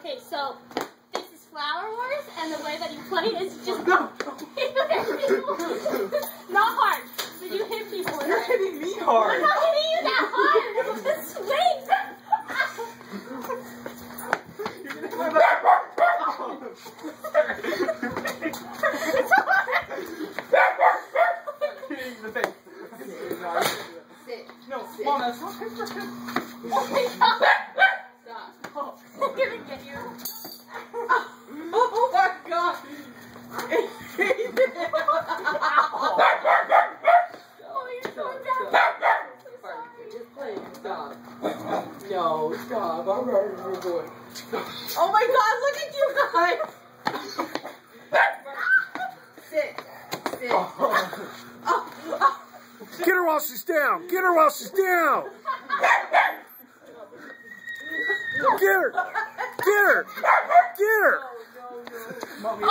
Okay, so this is Flower Wars, and the way that you play is just not hard. So you hit people. You're hitting me hard. I'm not hitting you that hard. Just swing. Sit. No, Mom, that's not good. Oh my God. Stop. I'm gonna get you. Oh my God. Oh, you're so dumb. Just play. Stop. No, stop. I'm hurting your boy. Oh my God, look at you guys. Sit. Sit. Get her while she's down. Get her while she's down. Get her. Get her. Get her. Mommy,